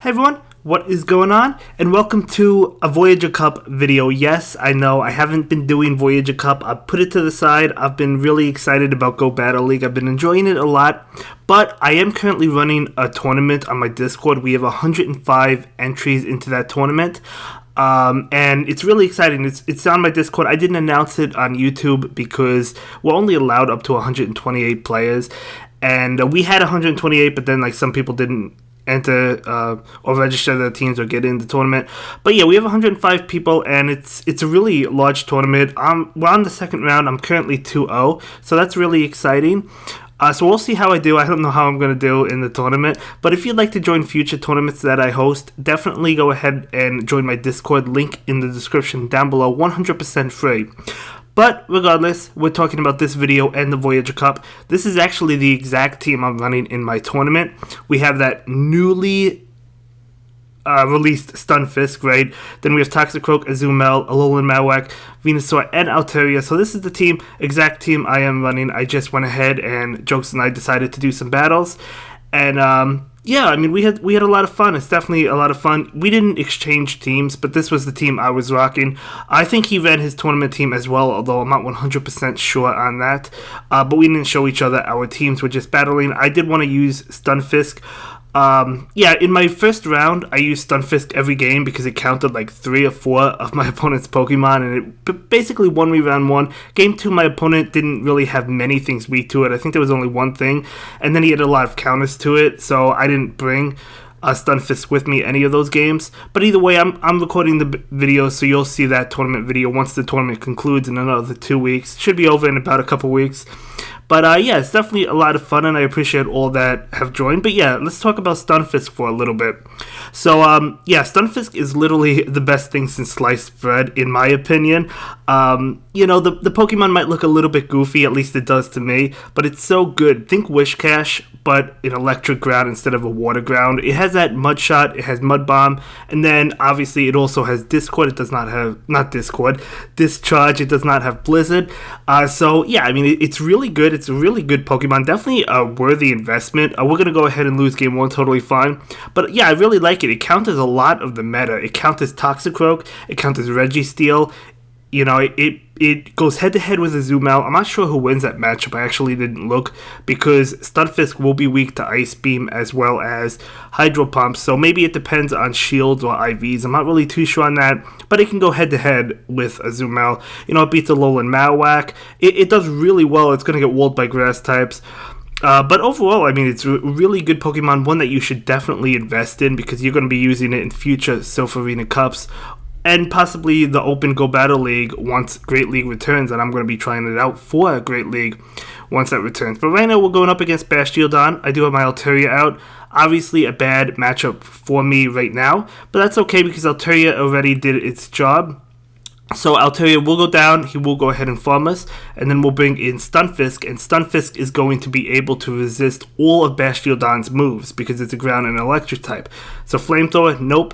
Hey everyone, what is going on? And welcome to a Voyager Cup video. Yes, I know I haven't been doing Voyager Cup. I put it to the side. I've been really excited about Go Battle League. I've been enjoying it a lot. But I am currently running a tournament on my Discord. We have 105 entries into that tournament. And it's really exciting. It's on my Discord. I didn't announce it on YouTube because we're only allowed up to 128 players. And we had 128, but then some people didn't enter or register their teams or get in the tournament. But yeah, we have 105 people, and it's a really large tournament. We're on the second round. I'm currently 2-0, so that's really exciting. So we'll see how I do. I don't know how I'm going to do in the tournament. But if you'd like to join future tournaments that I host, definitely go ahead and join my Discord. Link in the description down below, 100% free. But regardless, we're talking about this video and the Voyager Cup. This is actually the exact team I'm running in my tournament. We have that newly released Stunfisk, right? Then we have Toxicroak, Azumel, Alolan Marowak, Venusaur, and Altaria. So this is the exact team I am running. I just went ahead and Jokes and I decided to do some battles. And yeah, I mean, we had a lot of fun. It's definitely a lot of fun. We didn't exchange teams, but this was the team I was rocking. I think he ran his tournament team as well, although I'm not 100% sure on that. But we didn't show each other our teams. We're just battling. I did want to use Stunfisk. Yeah, in my first round, I used Stunfisk every game because it counted 3 or 4 of my opponent's Pokemon, and it basically won me round 1. Game 2, my opponent didn't really have many things weak to it. I think there was only one thing, and then he had a lot of counters to it, so I didn't bring Stunfisk with me any of those games. But either way, I'm recording the video, so you'll see that tournament video once the tournament concludes in another 2 weeks. Should be over in about a couple weeks. But yeah, it's definitely a lot of fun, and I appreciate all that have joined. But yeah, let's talk about Stunfisk for a little bit. So yeah, Stunfisk is literally the best thing since sliced bread, in my opinion. You know, the Pokemon might look a little bit goofy, at least it does to me, but it's so good. Think Whiscash, but an electric ground instead of a water ground. It has that Mud Shot, it has Mud Bomb, and then obviously it also has Discord. It does not have, Discharge. It does not have Blizzard. So yeah, I mean, it's really good. It's a really good Pokemon. Definitely a worthy investment. We're going to go ahead and lose game 1, totally fine. But yeah, I really like it. It counters a lot of the meta. It counters Toxicroak. It counters Registeel. You know, it goes head-to-head with Azumel. I'm not sure who wins that matchup. I actually didn't look because Stunfisk will be weak to Ice Beam as well as Hydro Pump. So maybe it depends on shields or IVs. I'm not really too sure on that. But it can go head-to-head with Azumel. You know, it beats Alolan Marowak. It does really well. It's going to get walled by grass types. But overall, I mean, it's a really good Pokemon. One that you should definitely invest in because you're going to be using it in future Silph Arena Cups. And possibly the Open Go Battle League once Great League returns, and I'm going to be trying it out for Great League once that returns. But right now we're going up against Bastiodon. I do have my Altaria out. Obviously a bad matchup for me right now, but that's okay because Altaria already did its job. So Altaria will go down, he will go ahead and farm us, and then we'll bring in Stunfisk, and Stunfisk is going to be able to resist all of Bastiodon's moves because it's a ground and electric type. So Flamethrower, nope.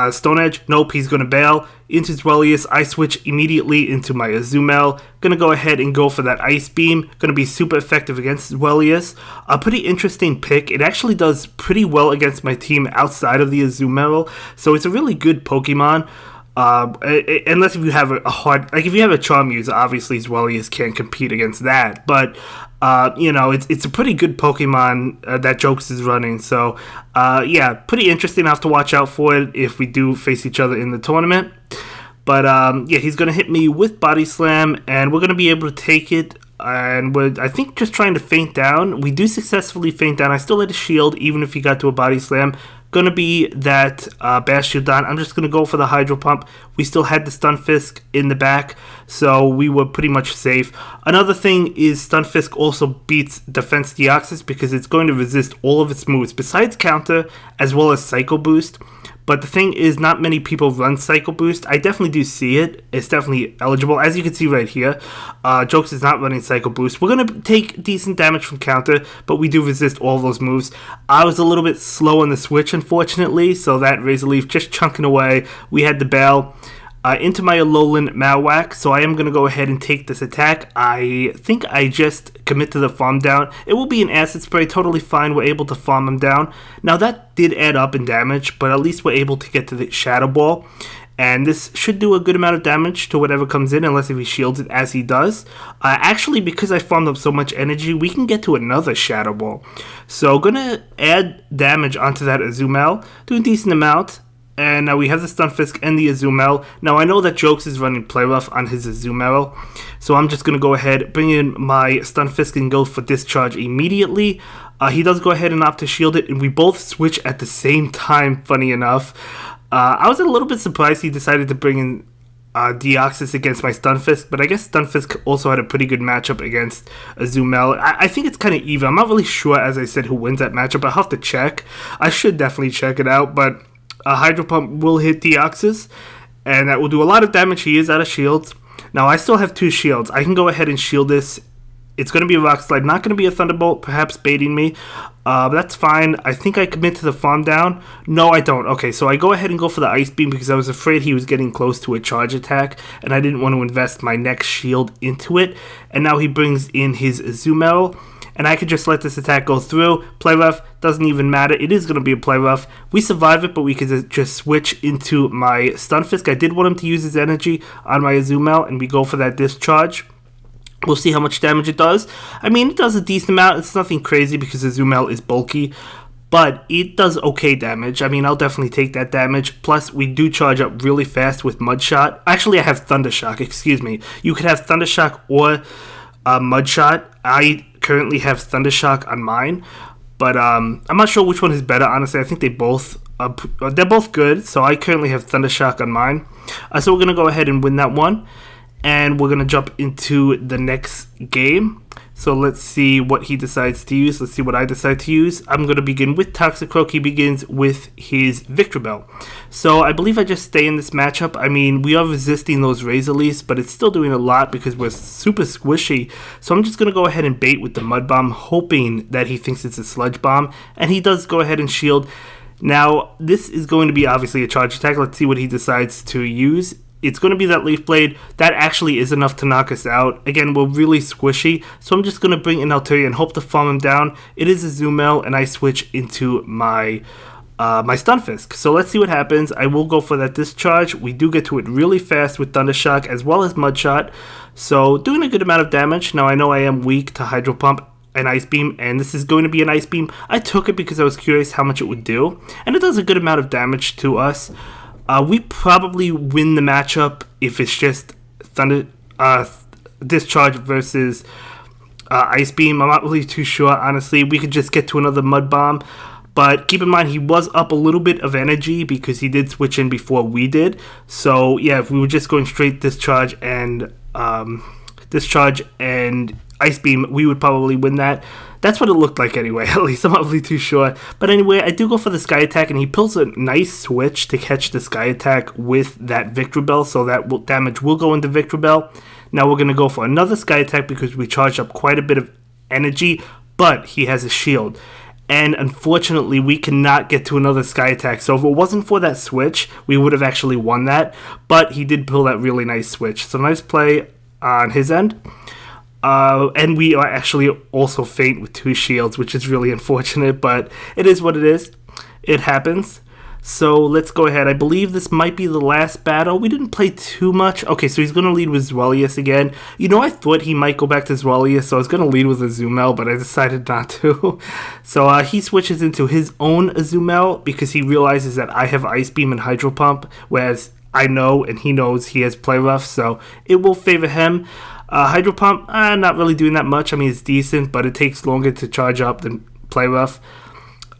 Stone Edge, nope, he's going to bail. Into Dwellius, I switch immediately into my Azumel. Going to go ahead and go for that Ice Beam. Going to be super effective against Dwellius. A pretty interesting pick. It actually does pretty well against my team outside of the Azumel. So it's a really good Pokemon. Unless if you have a hard, if you have a Charm user, obviously Dwellius can't compete against that. But you know, it's a pretty good Pokemon that Jokes is running. So yeah, pretty interesting. I have to watch out for it if we do face each other in the tournament. But yeah, he's gonna hit me with Body Slam, and we're gonna be able to take it. And we're, I think, just trying to feint down. We do successfully feint down. I still had a shield, even if he got to a Body Slam. Going to be that Bastiodon. I'm just going to go for the Hydro Pump. We still had the Stunfisk in the back, so we were pretty much safe. Another thing is Stunfisk also beats Defense Deoxys because it's going to resist all of its moves, besides Counter, as well as Psycho Boost. But the thing is, not many people run Psycho Boost. I definitely do see it. It's definitely eligible. As you can see right here, Jokes is not running Psycho Boost. We're going to take decent damage from Counter, but we do resist all those moves. I was a little bit slow on the switch, unfortunately, so that Razor Leaf just chunking away. We had the bail. into my Alolan Mawak, so I am going to go ahead and take this attack. I think I just commit to the farm down. It will be an acid spray, totally fine. We're able to farm him down. Now that did add up in damage, but at least we're able to get to the Shadow Ball. And this should do a good amount of damage to whatever comes in, unless if he shields it, as he does. Actually, because I farmed up so much energy, we can get to another Shadow Ball. So gonna add damage onto that Azumel, do a decent amount. And now we have the Stunfisk and the Azumel. Now I know that Jokes is running Play Rough on his Azumel, so I'm just going to go ahead, bring in my Stunfisk and go for Discharge immediately. He does go ahead and opt to shield it, and we both switch at the same time, funny enough. I was a little bit surprised he decided to bring in Deoxys against my Stunfisk, but I guess Stunfisk also had a pretty good matchup against Azumel. I think it's kind of even. I'm not really sure, as I said, who wins that matchup. I'll have to check. I should definitely check it out, but Hydro Pump will hit Deoxys, and that will do a lot of damage. He is out of shields. Now, I still have 2 shields. I can go ahead and shield this. It's going to be a Rock Slide, not going to be a Thunderbolt, perhaps baiting me. But that's fine. I think I commit to the farm down. No, I don't. Okay, so I go ahead and go for the Ice Beam because I was afraid he was getting close to a charge attack, and I didn't want to invest my next shield into it. And now he brings in his Azumel, and I could just let this attack go through. Play Rough, doesn't even matter. It is going to be a Play Rough. We survive it, but we could just switch into my Stunfisk. I did want him to use his energy on my Azumel, and we go for that Discharge. We'll see how much damage it does. I mean, it does a decent amount. It's nothing crazy because Azumel is bulky, but it does okay damage. I mean, I'll definitely take that damage. Plus, we do charge up really fast with Mud Shot. Actually, I have Thunder Shock, excuse me. You could have Thunder Shock or Mud Shot. I currently have Thunder Shock on mine, but I'm not sure which one is better, honestly. I think they're both good, so I currently have Thunder Shock on mine. So we're going to go ahead and win that one, and we're going to jump into the next game. So let's see what he decides to use. Let's see what I decide to use. I'm going to begin with Toxicroak. He begins with his Victreebel. So I believe I just stay in this matchup. I mean, we are resisting those Razor Leafs, but it's still doing a lot because we're super squishy. So I'm just going to go ahead and bait with the Mud Bomb, hoping that he thinks it's a Sludge Bomb. And he does go ahead and shield. Now, this is going to be obviously a charge attack. Let's see what he decides to use. It's going to be that Leaf Blade. That actually is enough to knock us out. Again, we're really squishy, so I'm just going to bring in Altaria and hope to farm him down. It is a Azumel, and I switch into my my Stunfisk. So let's see what happens. I will go for that Discharge. We do get to it really fast with Thunder Shock as well as Mud Shot. So doing a good amount of damage. Now I know I am weak to Hydro Pump and Ice Beam, and this is going to be an Ice Beam. I took it because I was curious how much it would do, and it does a good amount of damage to us. We probably win the matchup if it's just Thunder Discharge versus Ice Beam. I'm not really too sure, honestly. We could just get to another Mud Bomb. But keep in mind, he was up a little bit of energy because he did switch in before we did. So, yeah, if we were just going straight Discharge and Ice Beam, we would probably win that. That's what it looked like anyway, at least. I'm not really too sure. But anyway, I do go for the Sky Attack, and he pulls a nice switch to catch the Sky Attack with that Victreebel, so that damage will go into Victreebel. Now we're going to go for another Sky Attack because we charged up quite a bit of energy, but he has a shield. And unfortunately, we cannot get to another Sky Attack. So if it wasn't for that switch, we would have actually won that. But he did pull that really nice switch. So nice play on his end. And we are actually also faint with 2 shields, which is really unfortunate, but it is what it is. It happens. So let's go ahead. I believe this might be the last battle. We didn't play too much. Okay, so he's going to lead with Zwellius again. You know, I thought he might go back to Zwellius, so I was going to lead with Azumel, but I decided not to. So he switches into his own Azumel because he realizes that I have Ice Beam and Hydro Pump, whereas I know and he knows he has Play Rough, so it will favor him. Hydro Pump, not really doing that much. I mean, it's decent, but it takes longer to charge up than Play Rough.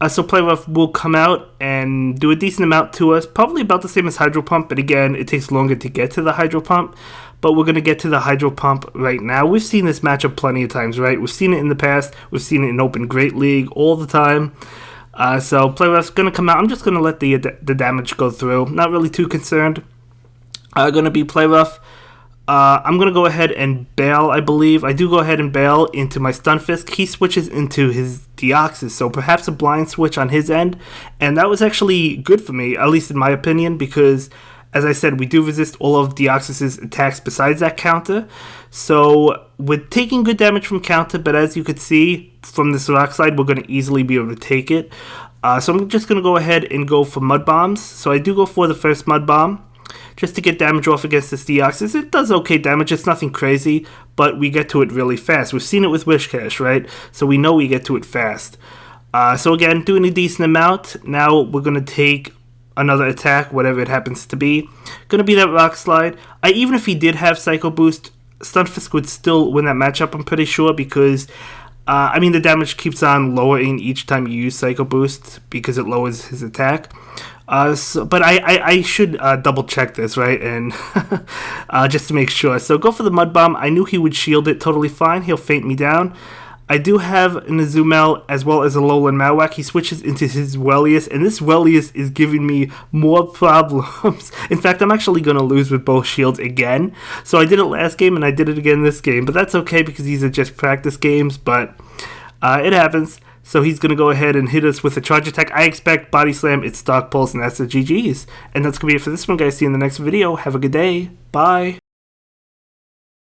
So Play Rough will come out and do a decent amount to us. Probably about the same as Hydro Pump, but again, it takes longer to get to the Hydro Pump. But we're going to get to the Hydro Pump right now. We've seen this matchup plenty of times, right? We've seen it in the past. We've seen it in Open Great League all the time. So Play Rough's going to come out. I'm just going to let the damage go through. Not really too concerned. Going to be Play Rough. I'm going to go ahead and bail, I believe. I do go ahead and bail into my Stunfisk. He switches into his Deoxys, so perhaps a blind switch on his end. And that was actually good for me, at least in my opinion, because as I said, we do resist all of Deoxys' attacks besides that counter. So we're taking good damage from counter, but as you could see from this rock slide, we're going to easily be able to take it. So I'm just going to go ahead and go for mud bombs. So I do go for the first mud bomb just to get damage off against this Deoxys. It does okay damage, it's nothing crazy, but we get to it really fast. We've seen it with Wishcash, right? So we know we get to it fast. So again, doing a decent amount. Now we're going to take another attack, whatever it happens to be. Going to be that rock slide. Even if he did have Psycho Boost, Stunfisk would still win that matchup, I'm pretty sure, because I mean, the damage keeps on lowering each time you use Psycho Boost because it lowers his attack. But I should double check this, right? And just to make sure. So go for the Mud Bomb. I knew he would shield it totally fine. He'll feint me down. I do have an Azumel as well as a Alolan Marowak. He switches into his Wellius, and this Wellius is giving me more problems. In fact, I'm actually going to lose with both shields again. So I did it last game, and I did it again this game. But that's okay because these are just practice games, but it happens. So he's going to go ahead and hit us with a charge attack. I expect Body Slam, it's Dark Pulse, and that's the GG's. And that's going to be it for this one, guys. See you in the next video. Have a good day. Bye.